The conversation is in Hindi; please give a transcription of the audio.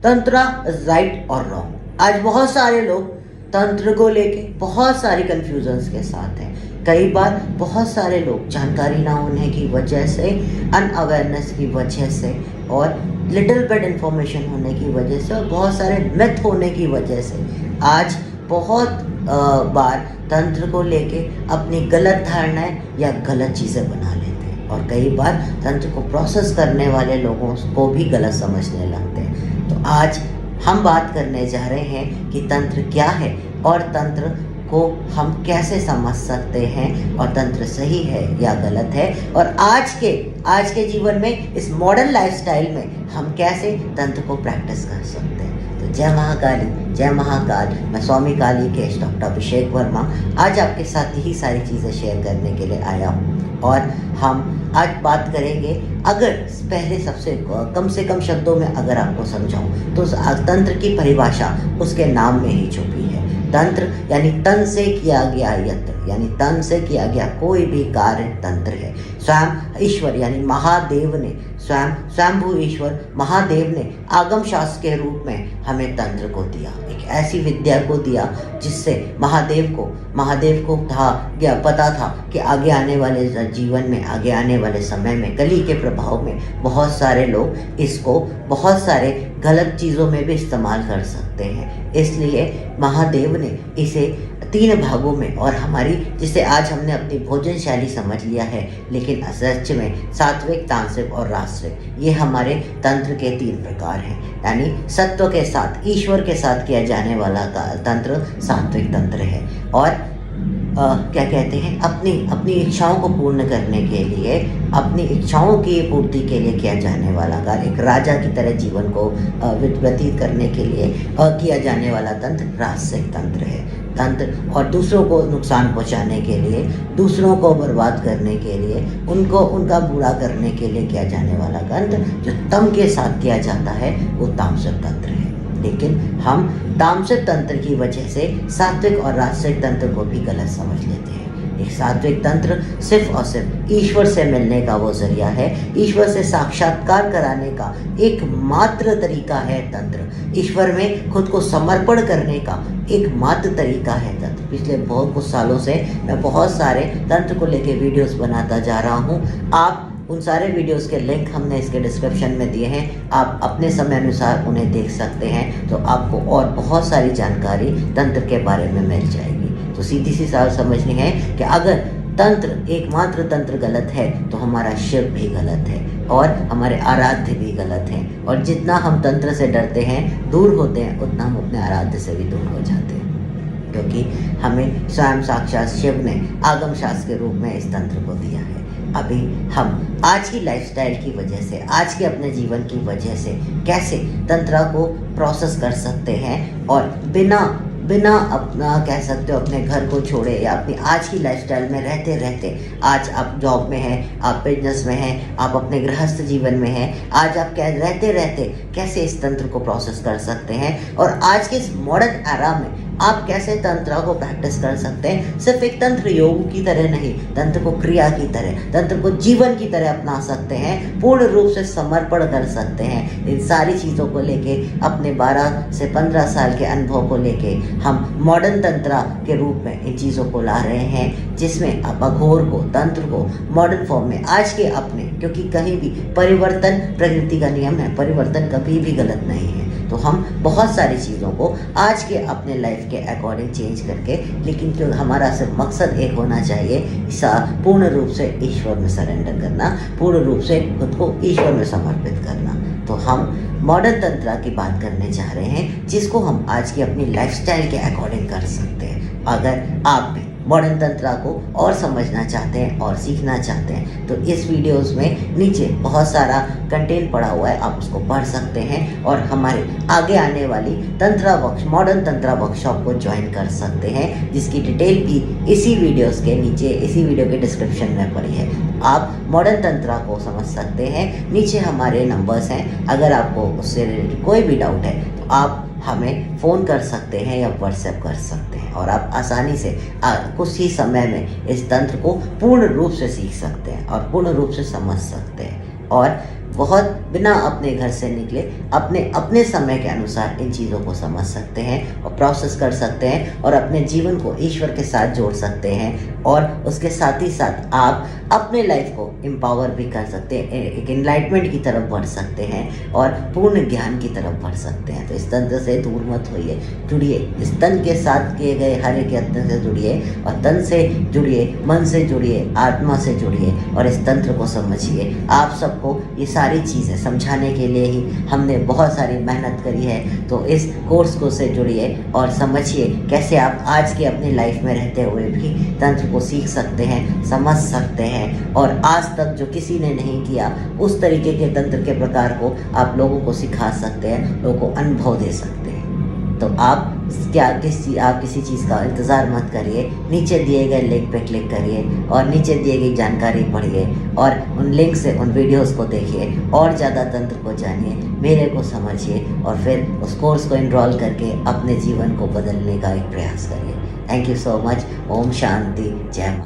तंत्रा राइट और रॉन्ग। आज बहुत सारे लोग तंत्र को लेके बहुत सारी कंफ्यूजन्स के साथ हैं। कई बार बहुत सारे लोग जानकारी ना होने की वजह से, अनअवेयरनेस की वजह से और लिटिल बिट इन्फॉर्मेशन होने की वजह से और बहुत सारे मिथ होने की वजह से आज बहुत बार तंत्र को लेके अपनी गलत धारणाएं या गलत चीज़ें बना लेते हैं और कई बार तंत्र को प्रोसेस करने वाले लोगों को भी गलत समझने लगते हैं। तो आज हम बात करने जा रहे हैं कि तंत्र क्या है और तंत्र को हम कैसे समझ सकते हैं और तंत्र सही है या गलत है, और आज के जीवन में इस मॉडर्न लाइफस्टाइल में हम कैसे तंत्र को प्रैक्टिस कर सकते हैं। तो जय महाकाली, जय महाकाल। मैं स्वामी काली केश डॉक्टर अभिषेक वर्मा आज आपके साथ यही सारी चीज़ें शेयर करने के लिए आया हूँ। और हम आज बात करेंगे, अगर पहले सबसे कम से कम शब्दों में अगर आपको समझाऊं तो तंत्र की परिभाषा उसके नाम में ही छुपी है। तंत्र यानी तन से किया गया यंत्र, यानी तन से किया गया कोई भी कार्य तंत्र है। स्वयं ईश्वर यानी महादेव ने, स्वयंभू ईश्वर महादेव ने आगम शास्त्र के रूप में हमें तंत्र को दिया, एक ऐसी विद्या को दिया जिससे महादेव को पता था कि आगे आने वाले जीवन में, आगे आने वाले समय में, कली के प्रभाव में बहुत सारे लोग इसको बहुत सारे गलत चीज़ों में भी इस्तेमाल कर सकते हैं। इसलिए महादेव ने इसे 3 भागों में, और हमारी जिसे आज हमने अपनी भोजन शैली समझ लिया है, लेकिन सच में सात्विक, तामसिक और राजसिक, ये हमारे तंत्र के 3 प्रकार हैं। यानी सत्व के साथ, ईश्वर के साथ किया जाने वाला तंत्र सात्विक तंत्र है, और क्या कहते हैं, अपनी इच्छाओं को पूर्ण करने के लिए, अपनी इच्छाओं की पूर्ति के लिए किया जाने वाला कार्य, एक राजा की तरह जीवन को व्यतीत करने के लिए किया जाने वाला तंत्र राजसिक तंत्र है। तंत्र और दूसरों को नुकसान पहुंचाने के लिए, दूसरों को बर्बाद करने के लिए, उनका बुरा करने के लिए किया जाने वाला तंत्र जो तम के साथ किया जाता है वो तामसिक तंत्र है। लेकिन हम तामसिक तंत्र की वजह से सात्विक और राजसिक तंत्र को भी गलत समझ लेते हैं। एक सात्विक तंत्र सिर्फ और सिर्फ ईश्वर से मिलने का वो जरिया है, ईश्वर से साक्षात्कार कराने का एकमात्र तरीका है तंत्र, ईश्वर में खुद को समर्पण करने का एकमात्र तरीका है तंत्र। पिछले बहुत कुछ सालों से मैं बहुत सारे तंत्र को लेके वीडियोस बनाता जा रहा हूँ। आप उन सारे वीडियोस के लिंक हमने इसके डिस्क्रिप्शन में दिए हैं, आप अपने समय अनुसार उन्हें देख सकते हैं, तो आपको और बहुत सारी जानकारी तंत्र के बारे में मिल जाएगी। तो सीधी सी बात समझनी है कि अगर तंत्र, एकमात्र तंत्र गलत है तो हमारा शिव भी गलत है और हमारे आराध्य भी गलत हैं, और जितना हम तंत्र से डरते हैं, दूर होते हैं, उतना हम अपने आराध्य से भी दूर हो जाते हैं, क्योंकि हमें स्वयं साक्षात शिव ने आगम शास्त्र के रूप में इस तंत्र को दिया है। अभी हम आज की लाइफस्टाइल की वजह से, आज के अपने जीवन की वजह से कैसे तंत्र को प्रोसेस कर सकते हैं और बिना अपना, कह सकते हो, अपने घर को छोड़े या अपनी आज की लाइफस्टाइल में रहते रहते, आज आप जॉब में हैं, आप बिजनेस में हैं, आप अपने गृहस्थ जीवन में हैं, आज आप क्या रहते रहते कैसे इस तंत्र को प्रोसेस कर सकते हैं, और आज के इस मॉडर्न एरा में आप कैसे तंत्र को प्रैक्टिस कर सकते हैं। सिर्फ एक तंत्र योग की तरह नहीं, तंत्र को क्रिया की तरह, तंत्र को जीवन की तरह अपना सकते हैं, पूर्ण रूप से समर्पण कर सकते हैं। इन सारी चीज़ों को लेके, अपने 12 से 15 साल के अनुभव को लेके हम मॉडर्न तंत्र के रूप में इन चीज़ों को ला रहे हैं, जिसमें अब अघोर को, तंत्र को मॉडर्न फॉर्म में आज के अपने, क्योंकि कहीं भी परिवर्तन प्रकृति का नियम है, परिवर्तन कभी भी गलत नहीं है। तो हम बहुत सारी चीज़ों को आज के अपने लाइफ के अकॉर्डिंग चेंज करके, लेकिन जो हमारा सिर्फ मकसद एक होना चाहिए, पूर्ण रूप से ईश्वर में सरेंडर करना, पूर्ण रूप से खुद को ईश्वर में समर्पित करना। तो हम मॉडर्न तंत्र की बात करने जा रहे हैं, जिसको हम आज की अपनी लाइफस्टाइल के अकॉर्डिंग कर सकते हैं। अगर आप भी मॉडर्न तंत्र को और समझना चाहते हैं और सीखना चाहते हैं तो इस वीडियोस में नीचे बहुत सारा कंटेंट पड़ा हुआ है, आप उसको पढ़ सकते हैं और हमारे आगे आने वाली मॉडर्न तंत्र वर्कशॉप को ज्वाइन कर सकते हैं, जिसकी डिटेल भी इसी वीडियोस के नीचे, इसी वीडियो के डिस्क्रिप्शन में पड़ी है। आप मॉडर्न तंत्र को समझ सकते हैं। नीचे हमारे नंबर्स हैं, अगर आपको उससे रिलेटेड कोई भी डाउट है तो आप हमें फ़ोन कर सकते हैं या व्हाट्सएप कर सकते हैं, और आप आसानी से कुछ ही समय में इस तंत्र को पूर्ण रूप से सीख सकते हैं और पूर्ण रूप से समझ सकते हैं। और बहुत बिना अपने घर से निकले अपने अपने समय के अनुसार इन चीज़ों को समझ सकते हैं और प्रोसेस कर सकते हैं और अपने जीवन को ईश्वर के साथ जोड़ सकते हैं। और उसके साथ ही साथ आप अपने लाइफ को एम्पावर भी कर सकते हैं, एक एनलाइटमेंट की तरफ बढ़ सकते हैं और पूर्ण ज्ञान की तरफ बढ़ सकते हैं। तो इस तंत्र से दूर मत होइए, जुड़िए, इस तन के साथ किए गए हर एक यत्न से जुड़िए और तन से जुड़िए, मन से जुड़िए, आत्मा से जुड़िए और इस तंत्र को समझिए। आप सबको ये सारी चीज़ें समझाने के लिए ही हमने बहुत सारी मेहनत करी है। तो इस कोर्स को से जुड़िए और समझिए कैसे आप आज के अपनी लाइफ में रहते हुए भी तंत्र को सीख सकते हैं, समझ सकते हैं और आज तक जो किसी ने नहीं किया उस तरीके के तंत्र के प्रकार को आप लोगों को सिखा सकते हैं, लोगों को अनुभव दे सकते हैं। तो आप किसी चीज़ का इंतज़ार मत करिए, नीचे दिए गए लिंक पे क्लिक करिए और नीचे दिए गई जानकारी पढ़िए और उन लिंक से उन वीडियोस को देखिए और ज़्यादा तंत्र को जानिए, मेरे को समझिए और फिर उस कोर्स को एनरोल करके अपने जीवन को बदलने का एक प्रयास करिए। Thank you so much. ओम शांति, जय मां।